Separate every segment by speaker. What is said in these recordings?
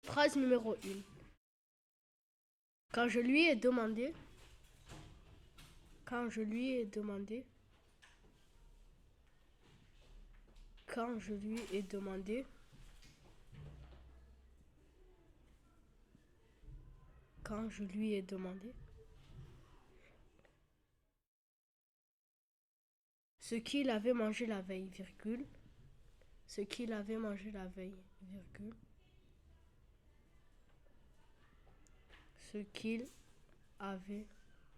Speaker 1: Phrase numéro 1. Quand je lui ai demandé, quand je lui ai demandé, quand je lui ai demandé, quand je lui ai demandé, ce qu'il avait mangé la veille, virgule, ce qu'il avait mangé la veille, virgule, ce qu'il avait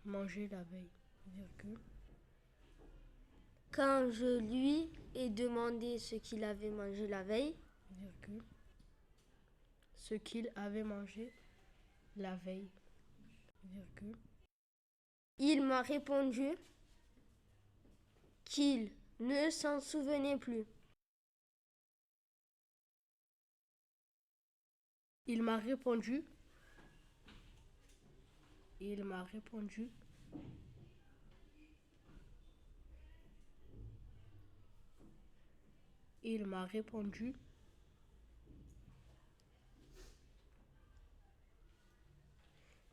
Speaker 1: mangé la veille, virgule.
Speaker 2: Quand je lui ai demandé ce qu'il avait mangé la veille,
Speaker 1: virgule, ce qu'il avait mangé la veille, virgule.
Speaker 2: Il m'a répondu qu'il ne s'en souvenait plus.
Speaker 1: Il m'a répondu, il m'a répondu, il m'a répondu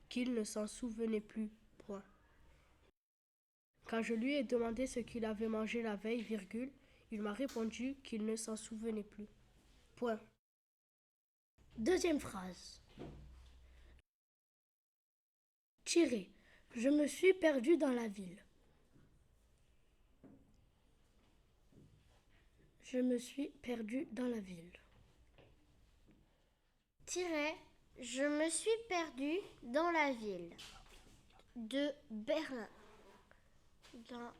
Speaker 1: qu'il ne s'en souvenait plus, point. Quand je lui ai demandé ce qu'il avait mangé la veille, virgule, il m'a répondu qu'il ne s'en souvenait plus, point.
Speaker 3: Deuxième phrase. Tiré. Je me suis perdu dans la ville. Je me suis perdu dans la ville.
Speaker 2: Tiret, je me suis perdu dans la ville de Berlin. Dans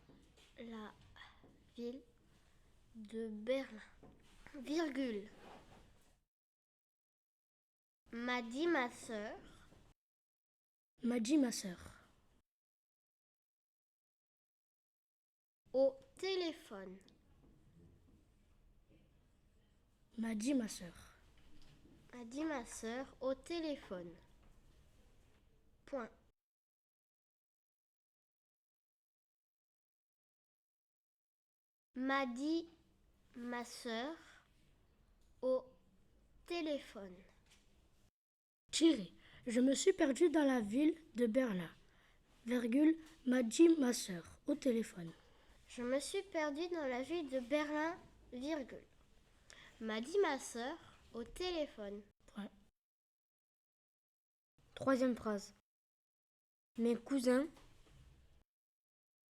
Speaker 2: la ville de Berlin. Virgule. M'a dit ma sœur.
Speaker 3: M'a dit ma sœur.
Speaker 2: Au téléphone.
Speaker 3: M'a dit ma sœur.
Speaker 2: M'a dit ma sœur au téléphone. Point. M'a dit ma sœur au téléphone.
Speaker 3: Tiré. Je me suis perdu dans la ville de Berlin. Virgule. M'a dit ma sœur au téléphone.
Speaker 2: Je me suis perdue dans la ville de Berlin, virgule. M'a dit ma sœur au téléphone.
Speaker 3: Point.
Speaker 2: Troisième phrase. Mes cousins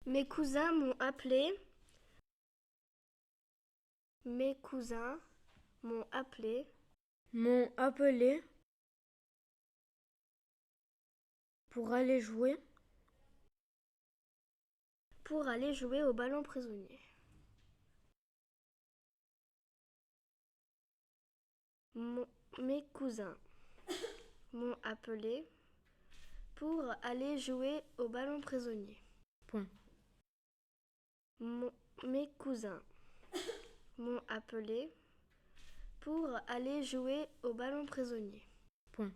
Speaker 2: m'ont appelé. Mes cousins m'ont appelé. Pour aller jouer au ballon prisonnier. Mes cousins m'ont appelé pour aller jouer au ballon prisonnier.
Speaker 3: Point.
Speaker 2: Mes cousins m'ont appelé pour aller jouer au ballon prisonnier.
Speaker 3: Point.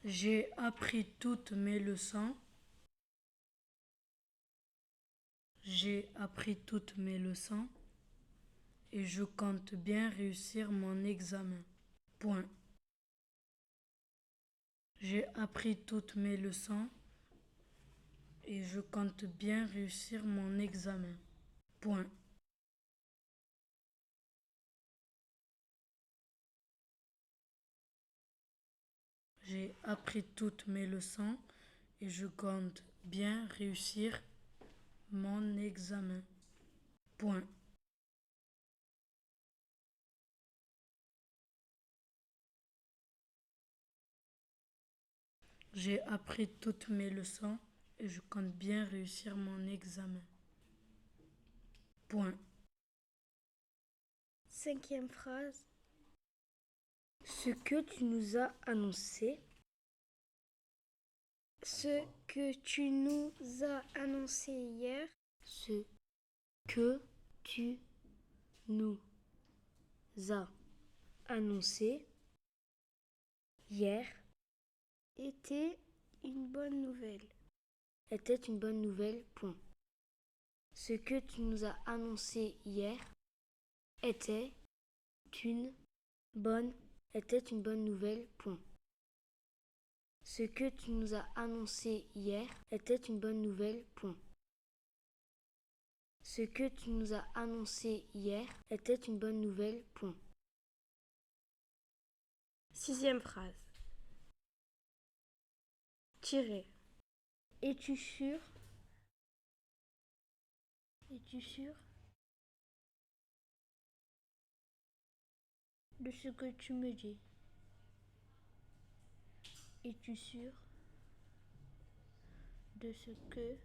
Speaker 3: J'ai appris toutes mes leçons. J'ai appris toutes mes leçons et je compte bien réussir mon examen. Point. J'ai appris toutes mes leçons et je compte bien réussir mon examen. Point. J'ai appris toutes mes leçons et je compte bien réussir mon examen. Point. J'ai appris toutes mes leçons et je compte bien réussir mon examen. Point.
Speaker 2: Cinquième phrase. Ce que tu nous as annoncé. Ce que tu nous as annoncé hier. Ce que tu nous as annoncé hier était une bonne nouvelle. Était une bonne nouvelle, point. Ce que tu nous as annoncé hier était
Speaker 4: une bonne nouvelle, point. Ce que tu nous as annoncé hier était une bonne nouvelle, point. Ce que tu nous as annoncé hier était une bonne nouvelle, point.
Speaker 5: 6e phrase. Tirer.
Speaker 2: Es-tu sûr? Es-tu sûr de ce que tu me dis? Es-tu sûr de ce que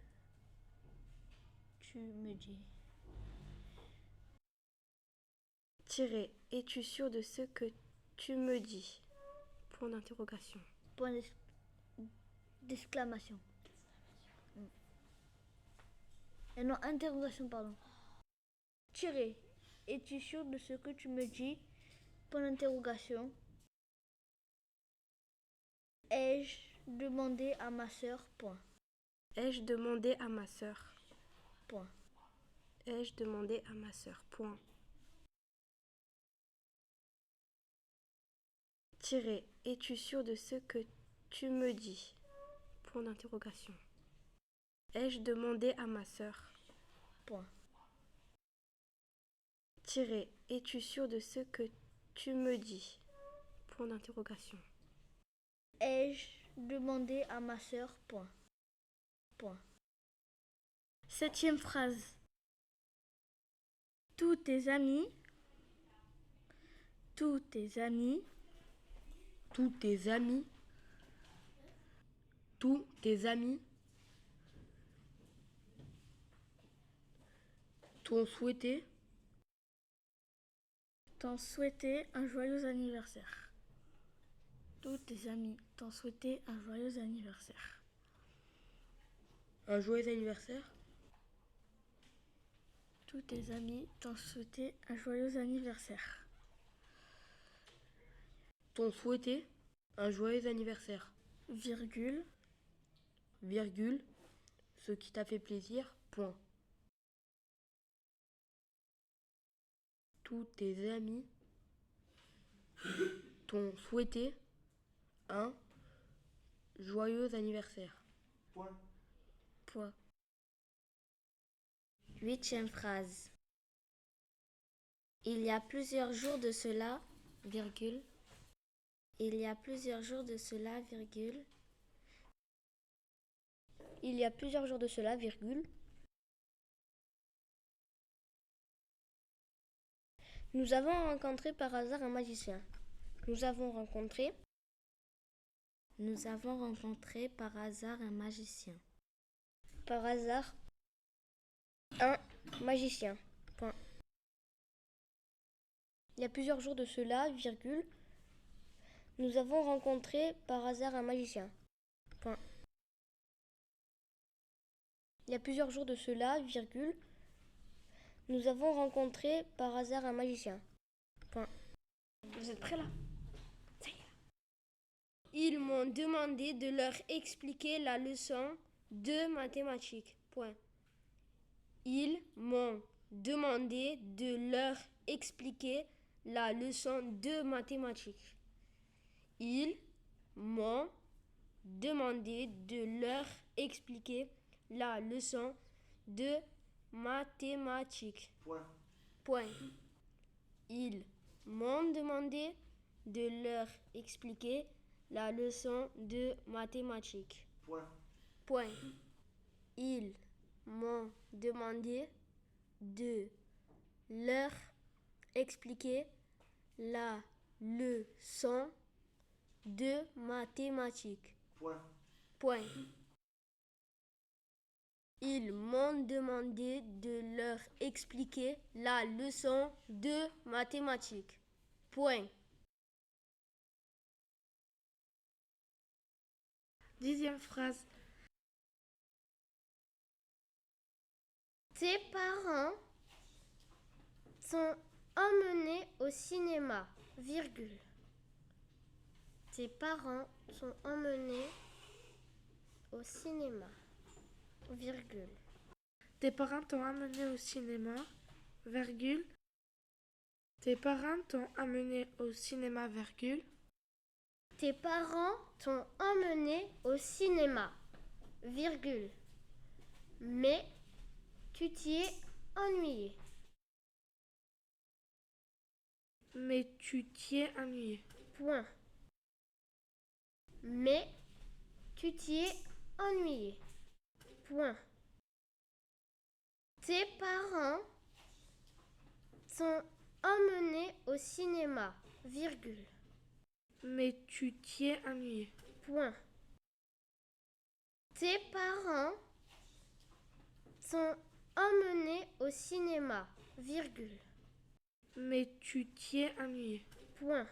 Speaker 2: tu me dis?
Speaker 5: Tirer. Es-tu sûr de ce que tu me dis? Point d'interrogation.
Speaker 2: Point d'exclamation. Et non, interrogation, pardon. Tirer. Es-tu sûr de ce que tu me dis? Point d'interrogation. Ai-je demandé à ma sœur? Point.
Speaker 5: Ai-je demandé à ma sœur?
Speaker 2: Point.
Speaker 5: Ai-je demandé à ma sœur? Point. Tirer. Es-tu sûr de ce que tu me dis? Point d'interrogation. Ai-je demandé à ma sœur?
Speaker 2: Point.
Speaker 5: Tirer. Es-tu sûr de ce que tu me dis? Point d'interrogation.
Speaker 2: Ai-je demandé à ma sœur? Point. Point.
Speaker 4: 7e phrase. Tous tes amis, tous tes amis,
Speaker 1: Tous tes amis, tous tes amis t'ont souhaité
Speaker 4: t'ont souhaité un joyeux anniversaire. Tous tes amis t'ont souhaité un joyeux anniversaire.
Speaker 1: un joyeux anniversaire.
Speaker 4: Tous tes amis t'ont souhaité un joyeux anniversaire.
Speaker 1: T'ont souhaité un joyeux anniversaire.
Speaker 4: Virgule,
Speaker 1: Virgule, ce qui t'a fait plaisir, point. Tous tes amis t'ont souhaité un joyeux anniversaire.
Speaker 4: point. 8e phrase. Il y a plusieurs jours de cela, virgule. Il y a plusieurs jours de cela, virgule.
Speaker 2: Il y a plusieurs jours de cela, virgule. Nous avons rencontré par hasard un magicien. Nous avons rencontré
Speaker 4: par hasard un magicien.
Speaker 2: par hasard un magicien. Point. Il y a plusieurs jours de cela, virgule. Nous avons rencontré par hasard un magicien. Point. Il y a plusieurs jours de cela, virgule. Nous avons rencontré par hasard un magicien. Point. Vous êtes prêts là? Ça y est. Ils m'ont demandé de leur expliquer la leçon de mathématiques. Point. Ils m'ont demandé de leur expliquer la leçon de mathématiques. Ils m'ont demandé de leur expliquer la leçon de mathématiques. Point. Ils m'ont demandé de leur expliquer la leçon de mathématiques. Point. Ils m'ont demandé de leur expliquer la leçon de mathématiques. Point. Ils m'ont demandé de leur expliquer la leçon de mathématiques. Point.
Speaker 4: 10e phrase.
Speaker 2: Tes parents sont emmenés au cinéma, virgule. Tes parents sont emmenés au cinéma, virgule.
Speaker 4: Tes parents t'ont amené au cinéma, virgule.
Speaker 5: Tes parents t'ont amené au cinéma, virgule.
Speaker 6: Tes parents t'ont emmené au cinéma, virgule. Mais tu t'y es ennuyé.
Speaker 5: Mais tu t'y es ennuyé.
Speaker 6: Point. Mais tu t'y es ennuyé. Point. Tes parents t'ont emmené au cinéma, virgule.
Speaker 5: Mais tu t'y es ennuyé.
Speaker 6: Point. Tes parents t'ont emmené au cinéma, virgule.
Speaker 5: Mais tu t'y es ennuyé.
Speaker 6: Point.